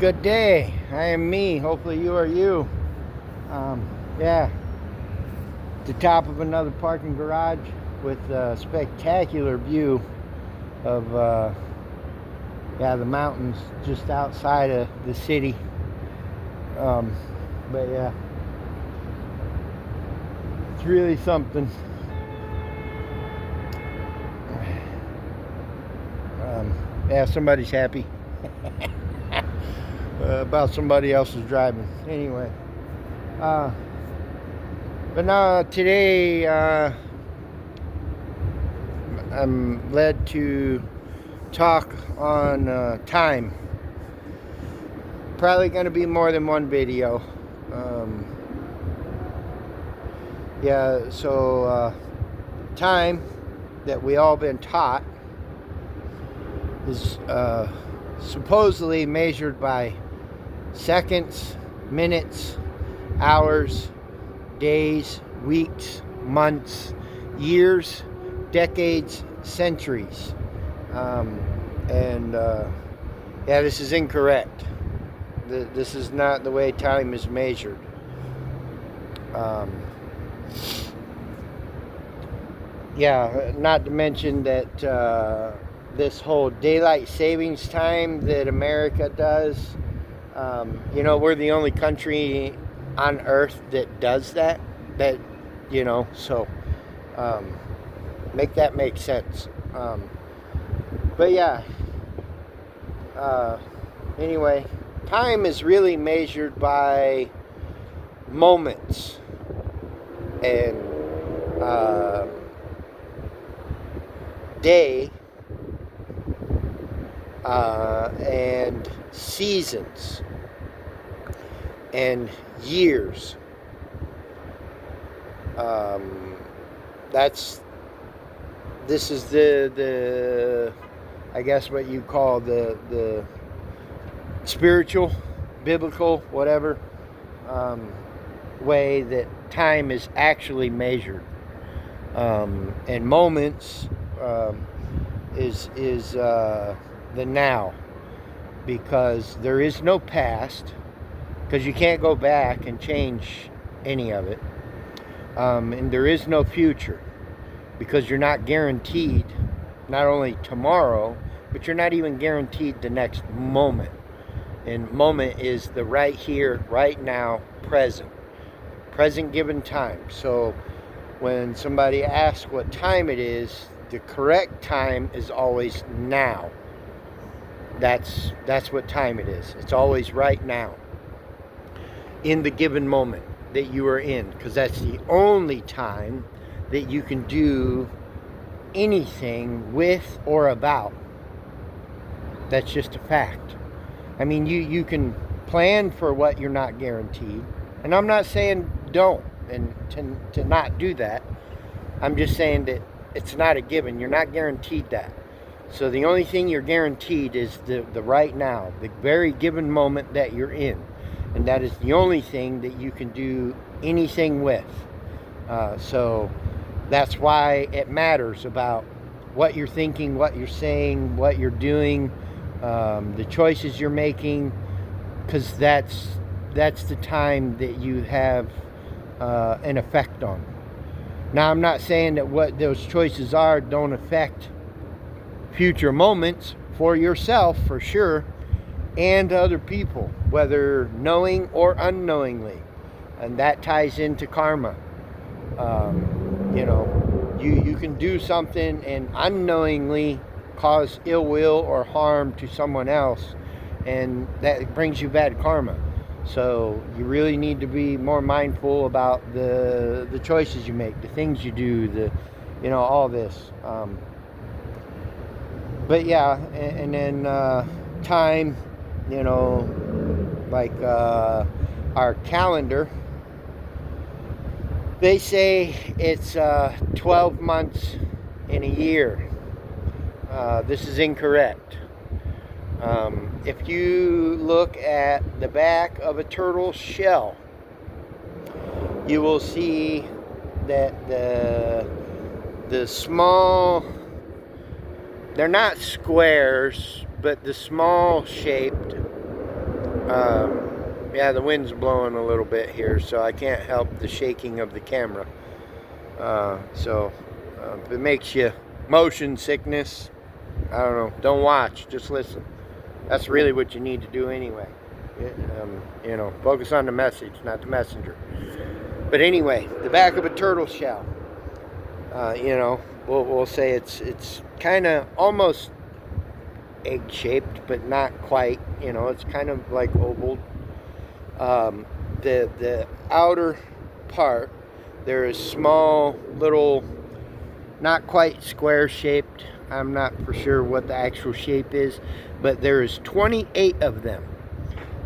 good day. I am me. Hopefully you are you. Yeah, the top of another parking garage with a spectacular view of the mountains just outside of the city. But yeah, it's really something. Yeah, somebody's happy about somebody else's driving. Anyway, but now today I'm led to talk on time. Probably going to be more than one video. Time that we all been taught is supposedly measured by seconds, minutes, hours, days, weeks, months, years, decades, centuries. This is incorrect. This is not the way time is measured. Not to mention that this whole daylight savings time that America does, we're the only country on earth that does that, make that make sense. Anyway, time is really measured by moments and day and seasons and years. This is the I guess what you call the spiritual, biblical, whatever way that time is actually measured. And moments is the now, because there is no past, because you can't go back and change any of it, and there is no future, because you're not guaranteed not only tomorrow, but you're not even guaranteed the next moment. And moment is the right here, right now, present given time. So when somebody asks what time it is, the correct time is always now. That's what time it is. It's always right now, in the given moment that you are in, because that's the only time that you can do anything with or about. That's just a fact. I mean, you can plan for what you're not guaranteed, and I'm not saying don't and to not do that. I'm just saying that it's not a given. You're not guaranteed that. So the only thing you're guaranteed is the right now, the very given moment that you're in, and that is the only thing that you can do anything with. So that's why it matters about what you're thinking, what you're saying, what you're doing, the choices you're making, because that's the time that you have an effect on. Now, I'm not saying that what those choices are don't affect future moments for yourself, for sure, and other people, whether knowing or unknowingly. And that ties into karma. You can do something and unknowingly cause ill will or harm to someone else, and that brings you bad karma. So you really need to be more mindful about the choices you make, the things you do, all this. And then time, like our calendar, they say it's 12 months in a year. This is incorrect. If you look at the back of a turtle's shell, you will see that the small, they're not squares, but the small shaped Yeah, the wind's blowing a little bit here, so I can't help the shaking of the camera. If it makes you motion sickness, I don't know. Don't watch, just listen. That's really what you need to do anyway. Focus on the message, not the messenger. But anyway, the back of a turtle shell. We'll say it's kind of almost egg-shaped, but not quite. It's kind of like oval. The outer part, there is small little, not quite square-shaped. I'm not for sure what the actual shape is, but there is 28 of them.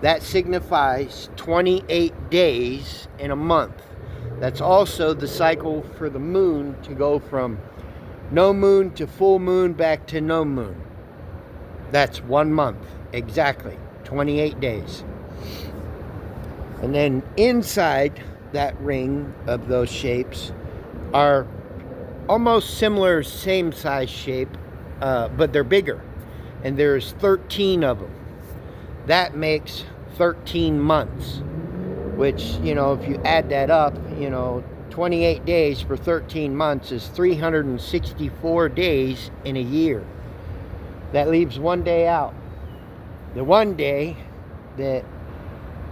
That signifies 28 days in a month. That's also the cycle for the moon to go from no moon to full moon back to no moon. That's 1 month, exactly, 28 days. And then inside that ring of those shapes are almost similar, same size shape, but they're bigger. And there's 13 of them. That makes 13 months, which, if you add that up, 28 days for 13 months is 364 days in a year. That leaves one day out. The one day that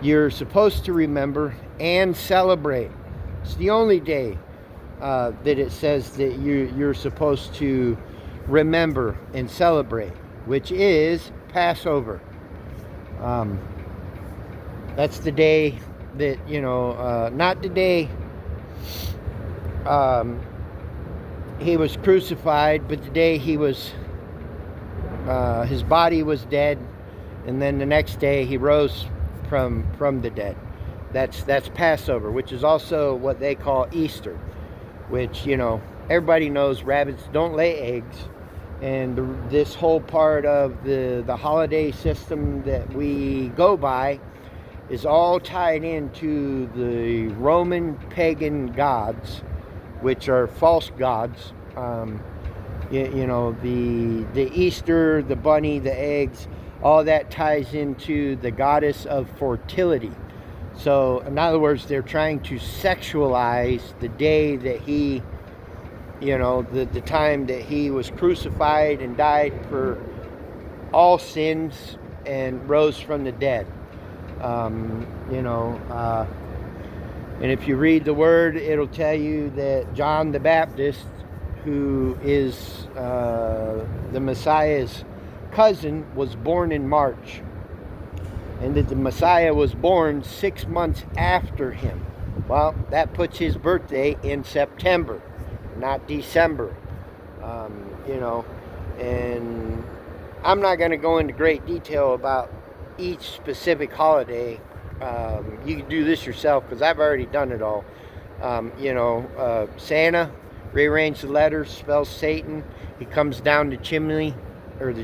you're supposed to remember and celebrate. It's the only day that it says that you're supposed to remember and celebrate, which is Passover. That's the day that, not the day he was crucified, but the day he was, his body was dead, and then the next day he rose from the dead. That's Passover, which is also what they call Easter, which, everybody knows rabbits don't lay eggs. And this whole part of the holiday system that we go by is all tied into the Roman pagan gods, which are false gods. The Easter, the bunny, the eggs, all that ties into the goddess of fertility. So, in other words, they're trying to sexualize the day that he, the time that he was crucified and died for all sins and rose from the dead. And if you read the word, it'll tell you that John the Baptist, who is the Messiah's cousin, was born in March, and that the Messiah was born 6 months after him. Well, that puts his birthday in September, not December. And I'm not going to go into great detail about each specific holiday. You can do this yourself, because I've already done it all. Santa rearranged the letters, spells Satan. He comes down the chimney, which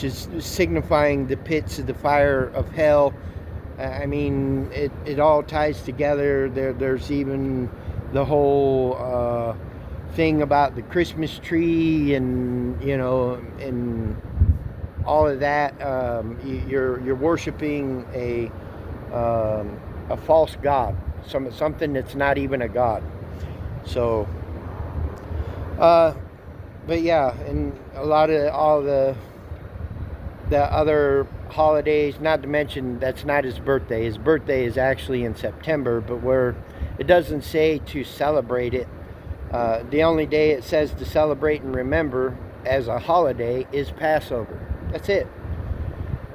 is signifying the pits of the fire of hell. It all ties together. There's even the whole thing about the Christmas tree, and and all of that. You're worshiping a false god, something that's not even a god. So, but yeah, and a lot of all the other holidays, not to mention that's not his birthday. His birthday is actually in September, but where it doesn't say to celebrate it. The only day it says to celebrate and remember as a holiday is Passover. That's it.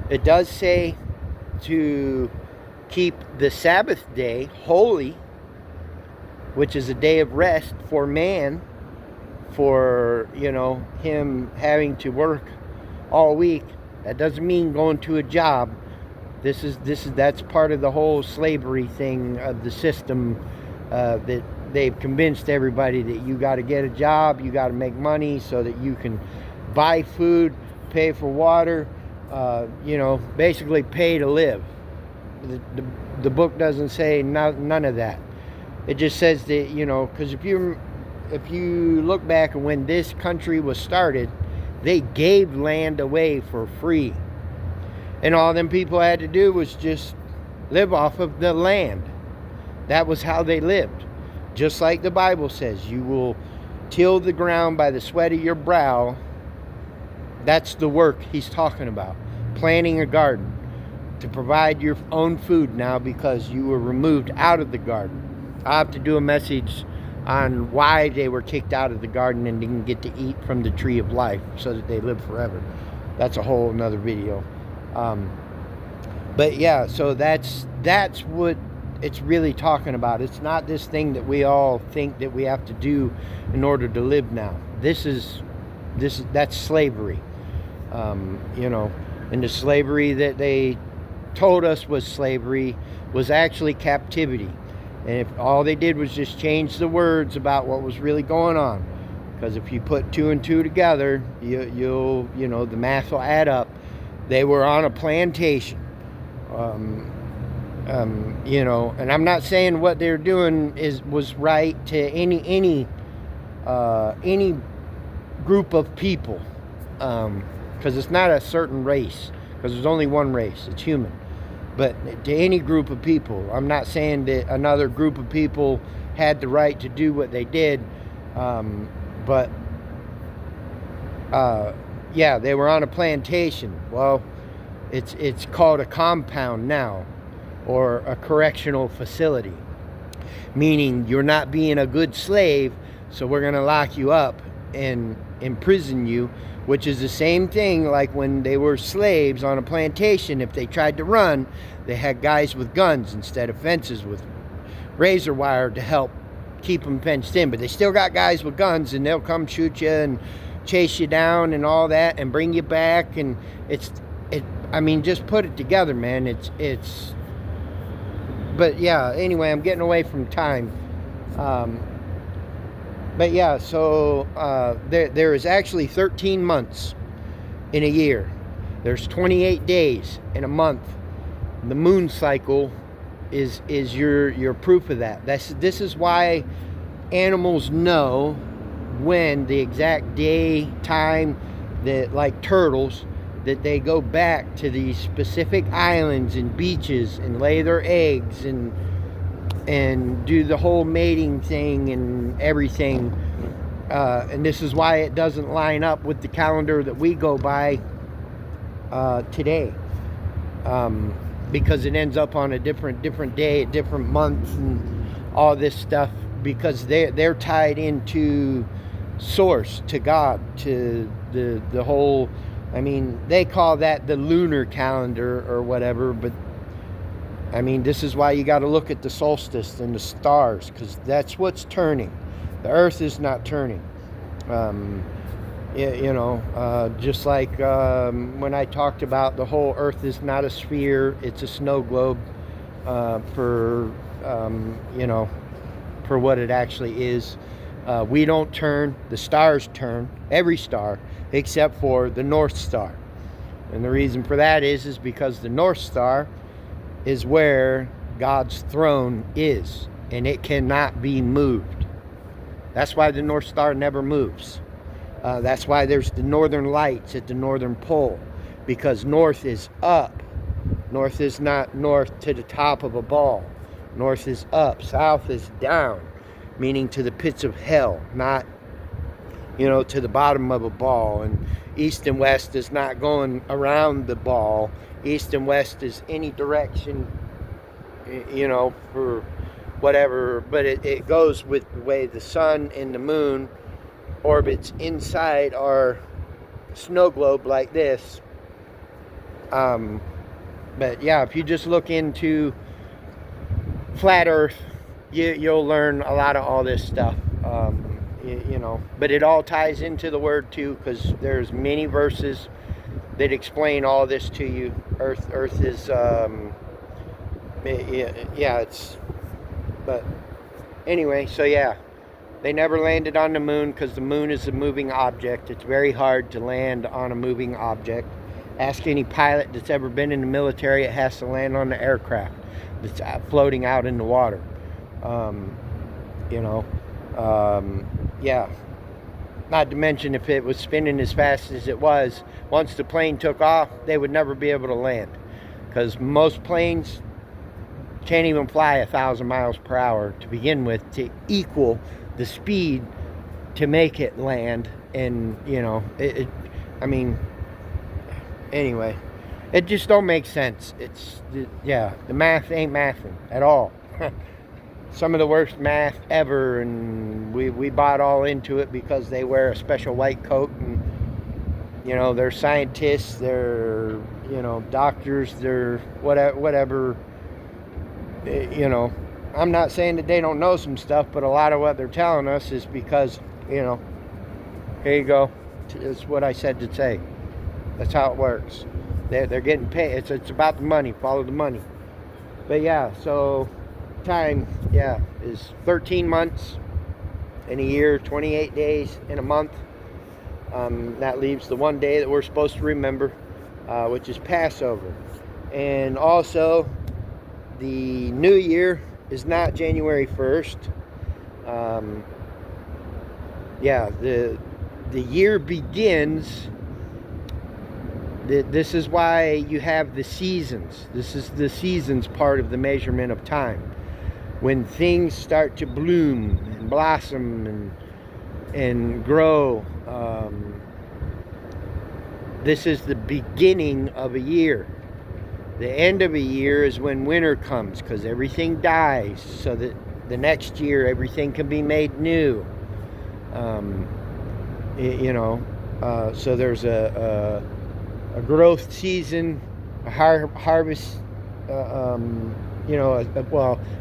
It does say to keep the Sabbath day holy, which is a day of rest for man, for him having to work all week. That doesn't mean going to a job. That's part of the whole slavery thing of the system, that they've convinced everybody that you got to get a job, you got to make money so that you can buy food, pay for water, basically pay to live. The book doesn't say none of that. It just says that, because if you look back at when this country was started, They gave land away for free. And all them people had to do was just live off of the land. That was how they lived. Just like the Bible says, you will till the ground by the sweat of your brow. That's the work he's talking about. Planting a garden to provide your own food now because you were removed out of the garden. I have to do a message on why they were kicked out of the garden and didn't get to eat from the tree of life so that they live forever. That's a whole another video. But yeah, so that's what it's really talking about. It's not this thing that we all think that we have to do in order to live now. That's slavery. You know, and the slavery that they told us was slavery was actually captivity. And if all they did was just change the words about what was really going on, because if you put 2 and 2 together, you know, the math will add up. They were on a plantation. You know, and I'm not saying what they're doing was right to any group of people, because it's not a certain race, because there's only one race, it's human. But to any group of people, I'm not saying that another group of people had the right to do what they did, but yeah, they were on a plantation. Well, it's called a compound now, or a correctional facility, meaning you're not being a good slave, so we're going to lock you up and imprison you, which is the same thing like when they were slaves on a plantation. If they tried to run, they had guys with guns instead of fences with razor wire to help keep them fenced in. But they still got guys with guns, and they'll come shoot you and chase you down and all that and bring you back. And I mean, just put it together, man. But yeah, anyway, I'm getting away from time. But yeah, so there is actually 13 months in a year. There's 28 days in a month. The moon cycle is your proof of that. This is why animals know when the exact day, time, that, like turtles, that they go back to these specific islands and beaches and lay their eggs and do the whole mating thing and everything. And this is why it doesn't line up with the calendar that we go by today. Because it ends up on a different day, a different month, and all this stuff, because they're tied into source, to God, to the whole, I mean, they call that the lunar calendar or whatever, but I mean, this is why you got to look at the solstice and the stars, because that's what's turning. The earth is not turning. You know, just like when I talked about the whole earth is not a sphere, it's a snow globe, for you know, for what it actually is. We don't turn, the stars turn, every star except for the North Star. And the reason for that is because the North Star is where God's throne is, and it cannot be moved. That's why the North Star never moves. That's why there's the northern lights at the northern pole, because north is up. North is not north to the top of a ball. North is up. South is down, meaning to the pits of hell, not, you know, to the bottom of a ball. And east and west is not going around the ball. East and west is any direction, you know, for whatever, but it goes with the way the sun and the moon orbits inside our snow globe like this. But yeah, if you just look into flat earth, you'll learn a lot of all this stuff. You know, but it all ties into the word too, because there's many verses that explain all this to you. Earth is yeah, it's, but anyway, so yeah, they never landed on the moon because the moon is a moving object. It's very hard to land on a moving object. Ask any pilot that's ever been in the military. It has to land on the aircraft that's floating out in the water. You know, yeah. Not to mention, if it was spinning as fast as it was, once the plane took off, they would never be able to land. Because most planes can't even fly 1,000 miles per hour to begin with to equal the speed to make it land. And, you know, I mean, anyway, it just don't make sense. Yeah, the math ain't mathing at all. Some of the worst math ever, and we bought all into it because they wear a special white coat, and, you know, they're scientists, they're, you know, doctors, they're whatever. You know, I'm not saying that they don't know some stuff, but a lot of what they're telling us is because, you know, here you go. It's what I said to say. That's how it works. They're getting paid. It's about the money. Follow the money. But yeah, so time, yeah, is 13 months in a year, 28 days in a month. That leaves the one day that we're supposed to remember, which is Passover. And also, the new year is not January 1st. Yeah, the year begins. This is why you have the seasons. This is the seasons part of the measurement of time. When things start to bloom and blossom and grow, this is the beginning of a year. The end of a year is when winter comes, because everything dies, so that the next year everything can be made new. You know, so there's a growth season, a harvest, you know,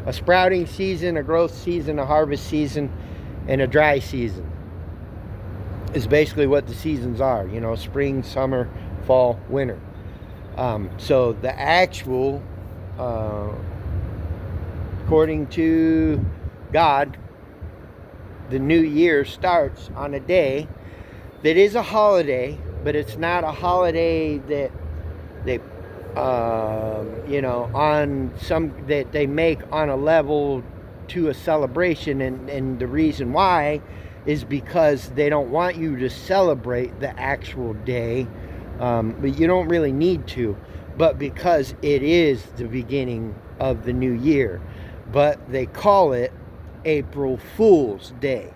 a sprouting season, a growth season, a harvest season, and a dry season is basically what the seasons are. You know, spring, summer, fall, winter. So the actual, according to God, the new year starts on a day that is a holiday, but it's not a holiday that they, you know, on some that they make on a level to a celebration, and the reason why is because they don't want you to celebrate the actual day, but you don't really need to, but because it is the beginning of the new year. But they call it April Fool's Day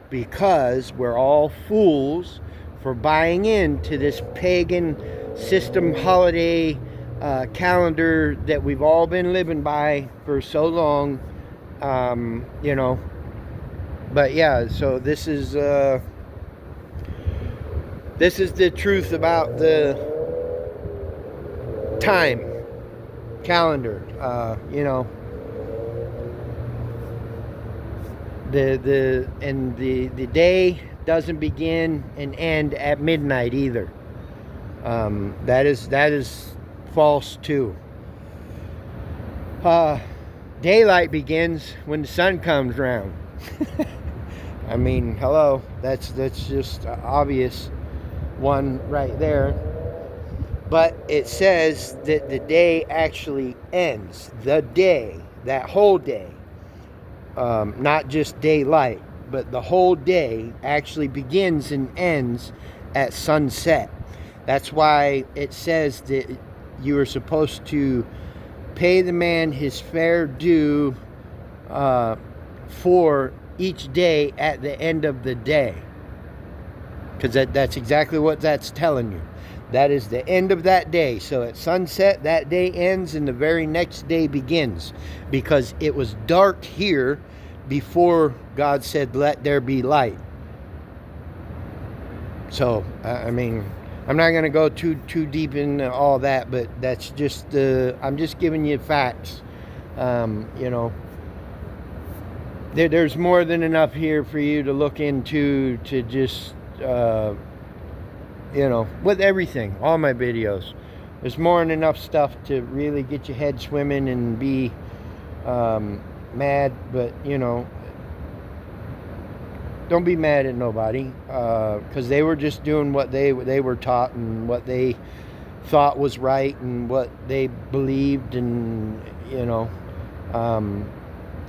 because we're all fools for buying into this pagan system holiday calendar that we've all been living by for so long, you know. But yeah, so this is the truth about the time calendar. You know, the day doesn't begin and end at midnight either. That is false too. Daylight begins when the sun comes around. I mean, hello, that's just an obvious one right there. But it says that the day actually ends. The day, that whole day, not just daylight, but the whole day actually begins and ends at sunset. That's why it says that you are supposed to pay the man his fair due for each day at the end of the day. Because that's exactly what that's telling you. That is the end of that day. So at sunset, that day ends and the very next day begins. Because it was dark here before God said, let there be light. So, I mean, I'm not going to go too deep into all that, but that's just, I'm just giving you facts. You know, there's more than enough here for you to look into, to just, you know, with everything, all my videos. There's more than enough stuff to really get your head swimming and be mad, but, you know, don't be mad at nobody, because they were just doing what they were taught and what they thought was right and what they believed, and, you know,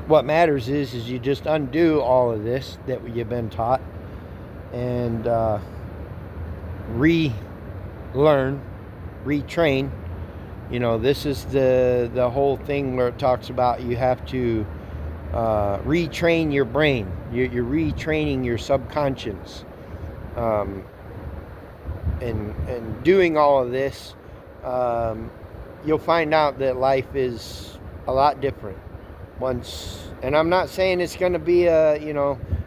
what matters is you just undo all of this that you've been taught, and relearn, retrain. You know, this is the whole thing where it talks about you have to retrain your brain. You're retraining your subconscious, and doing all of this, you'll find out that life is a lot different once. And I'm not saying it's going to be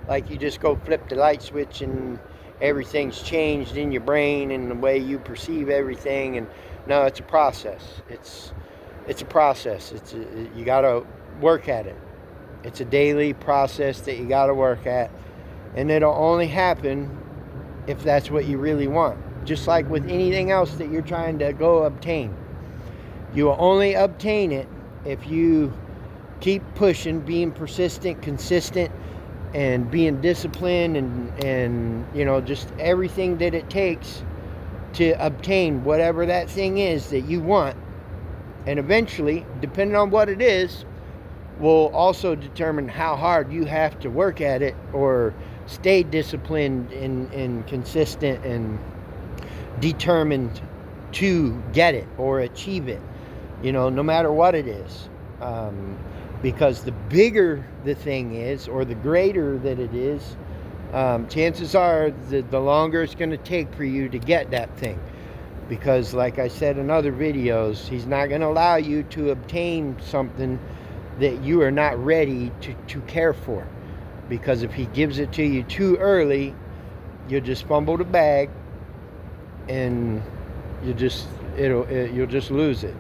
like you just go flip the light switch and everything's changed in your brain and the way you perceive everything. And no, it's a process. It's a process. You got to work at it. It's a daily process that you got to work at, and it'll only happen if that's what you really want. Just like with anything else that you're trying to go obtain, you will only obtain it if you keep pushing, being persistent, consistent, and being disciplined, and just everything that it takes to obtain whatever that thing is that you want. And eventually, depending on what it is, will also determine how hard you have to work at it or stay disciplined and consistent and determined to get it or achieve it, no matter what it is. Because the bigger the thing is, or the greater that it is, chances are the longer it's going to take for you to get that thing. Because like I said in other videos, he's not going to allow you to obtain something that you are not ready to care for. Because if he gives it to you too early, you'll just fumble the bag, and you'll just lose it.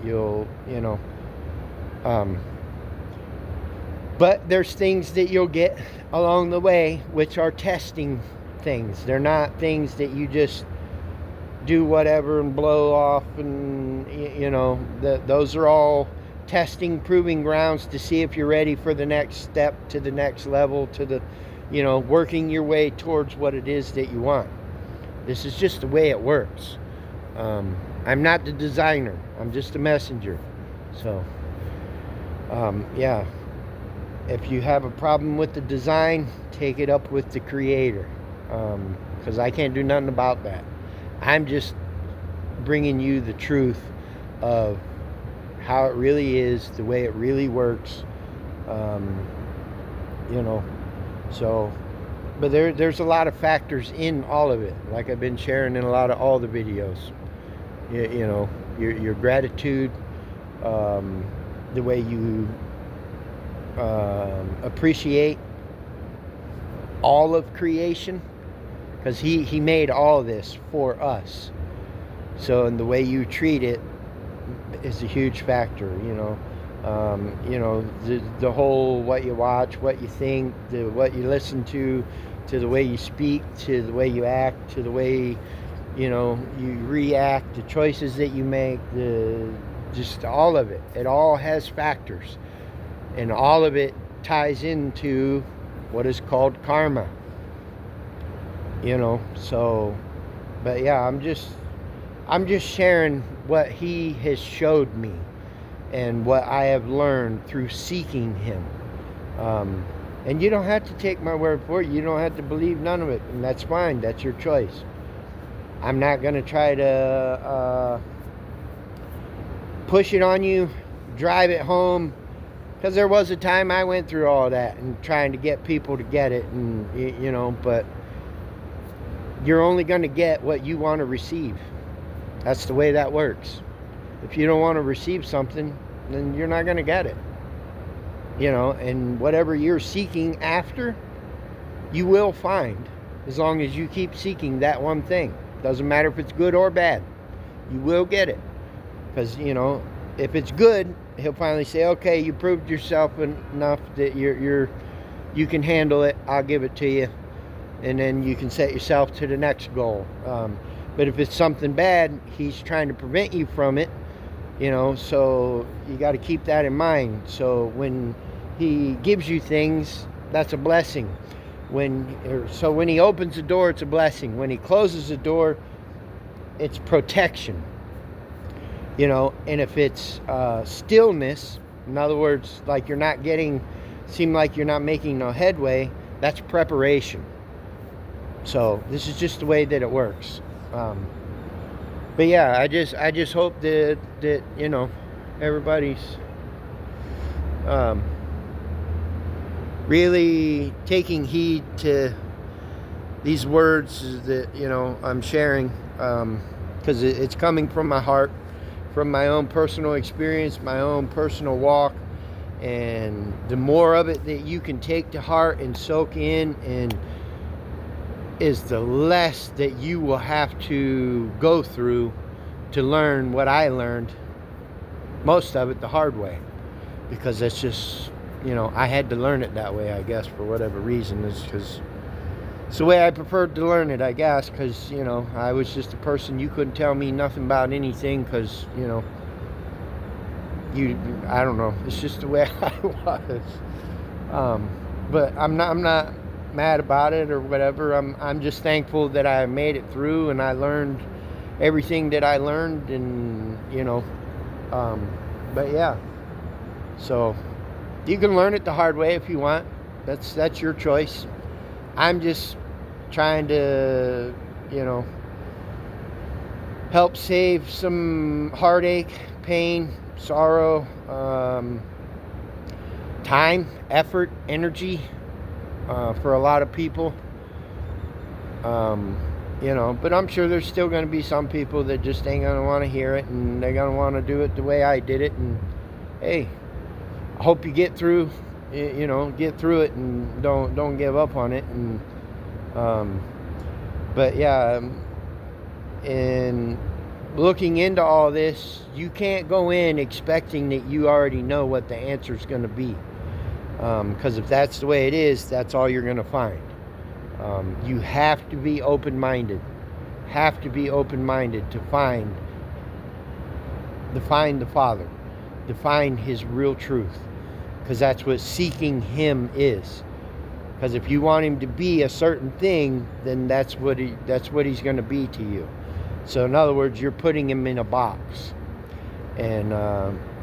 But there's things that you'll get along the way, which are testing things. They're not things that you just do whatever and blow off, and those are all testing, proving grounds to see if you're ready for the next step, to the next level, to the working your way towards what it is that you want. This is just the way it works. I'm not the designer, I'm just a messenger. So yeah, if you have a problem with the design, take it up with the creator, because I can't do nothing about that. I'm just bringing you the truth of how it really is, the way it really works. So, but there's a lot of factors in all of it, like I've been sharing in all the videos. Your gratitude, the way you appreciate all of creation, because he made all of this for us. So, and the way you treat it is a huge factor. The whole what you watch, what you think, what you listen to the way you speak, to the way you act, to the way you react, the choices that you make, just all of it. It all has factors, and all of it ties into what is called karma. So, but yeah, I'm just sharing what he has showed me and what I have learned through seeking him. And you don't have to take my word for it. You don't have to believe none of it, and that's fine. That's your choice. I'm not going to try to push it on you, drive it home, because there was a time I went through all that and trying to get people to get it, and but you're only going to get what you want to receive. That's the way that works. If you don't want to receive something, then you're not going to get it. And whatever you're seeking after, you will find, as long as you keep seeking that one thing. Doesn't matter if it's good or bad, you will get it. Because if it's good, he'll finally say, okay, you proved yourself enough that you can handle it, I'll give it to you, and then you can set yourself to the next goal. But if it's something bad, he's trying to prevent you from it, so you got to keep that in mind. So when he gives you things, that's a blessing. When he opens the door, it's a blessing. When he closes the door, it's protection. And if it's stillness, in other words, like seem like you're not making no headway, that's preparation. So this is just the way that it works. But yeah, I just hope that everybody's really taking heed to these words that I'm sharing, because it's coming from my heart, from my own personal experience, my own personal walk. And the more of it that you can take to heart and soak in, and is the less that you will have to go through to learn what I learned, most of it the hard way, because that's just, I had to learn it that way, I guess, for whatever reason. It's because it's the way I preferred to learn it, I guess, because, I was just a person, you couldn't tell me nothing about anything, because, I don't know, it's just the way I was. But I'm not mad about it or whatever. I'm just thankful that I made it through and I learned everything that I learned, and but yeah, so you can learn it the hard way if you want. That's your choice. I'm just trying to help save some heartache, pain, sorrow, time, effort, energy, for a lot of people. But I'm sure there's still going to be some people that just ain't going to want to hear it, and they're going to want to do it the way I did it. And hey, I hope you get through it and don't give up on it. And but yeah, and looking into all this, you can't go in expecting that you already know what the answer is going to be, because if that's the way it is, that's all you're going to find. You have to be open-minded. To find the Father, to find His real truth, because that's what seeking Him is. Because if you want Him to be a certain thing, then that's what He's going to be to you. So in other words, you're putting Him in a box, and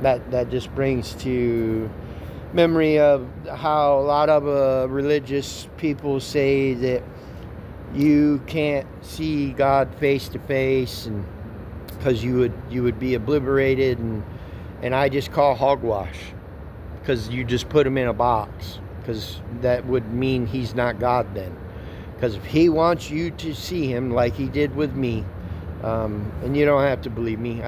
that just brings to memory of how a lot of religious people say that you can't see God face to face, and because you would be obliterated, and I just call hogwash, because you just put Him in a box, because that would mean He's not God then. Because if He wants you to see Him like He did with me, and you don't have to believe me,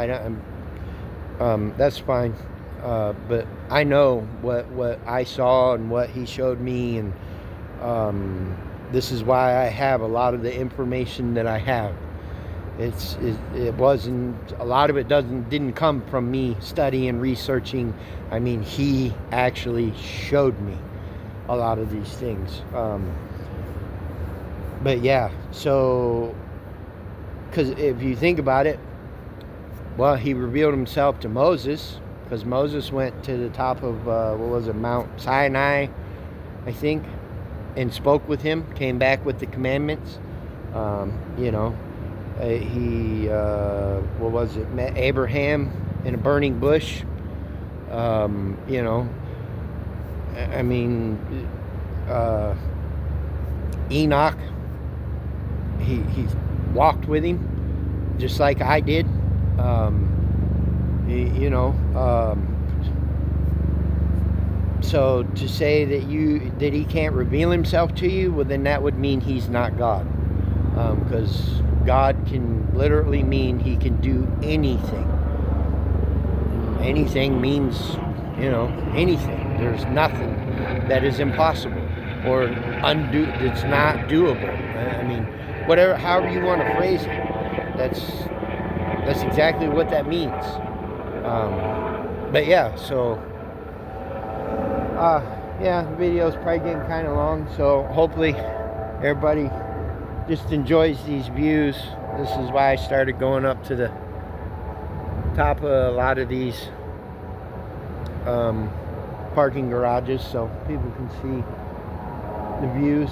that's fine. But I know what I saw and what He showed me, and this is why I have a lot of the information that I have. It wasn't, a lot of it didn't come from me studying, researching. I mean, He actually showed me a lot of these things. But yeah, so, because if you think about it, well, He revealed Himself to Moses, because Moses went to the top of, Mount Sinai, I think, and spoke with Him, came back with the commandments. He, met Abraham in a burning bush. Enoch, he walked with Him, just like I did. So to say that He can't reveal Himself to you, well, then that would mean He's not God, because God can literally mean He can do anything. Anything means, anything. There's nothing that is impossible or it's not doable. I mean, whatever, however you want to phrase it, that's exactly what that means. But yeah, so the video's probably getting kind of long, so hopefully everybody just enjoys these views. This is why I started going up to the top of a lot of these parking garages, so people can see the views.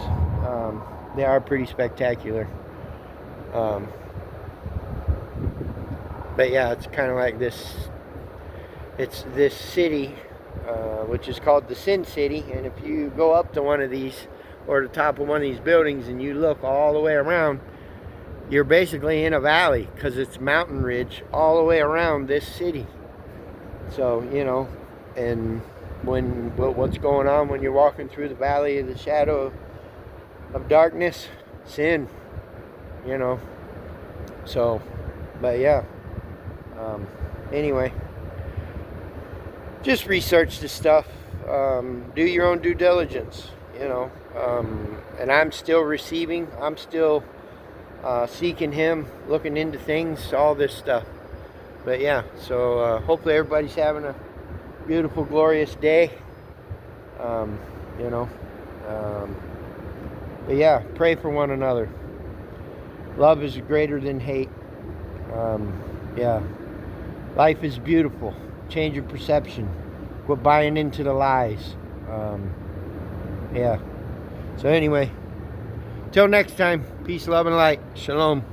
They are pretty spectacular. But yeah, it's kind of like this. It's this city, which is called the Sin City, and if you go up to one of these or the top of one of these buildings and you look all the way around, you're basically in a valley because it's mountain ridge all the way around this city. So, you know, and what's going on when you're walking through the valley of the shadow of darkness? Sin, you know. So, but yeah. Anyway, just research this stuff. Do your own due diligence, you know. And I'm still receiving. I'm still seeking Him, looking into things, all this stuff. But yeah, so hopefully everybody's having a beautiful, glorious day. You know. But yeah, pray for one another. Love is greater than hate. Yeah. Life is beautiful. Change your perception. Quit buying into the lies. Yeah. So anyway, till next time, peace, love, and light. Shalom.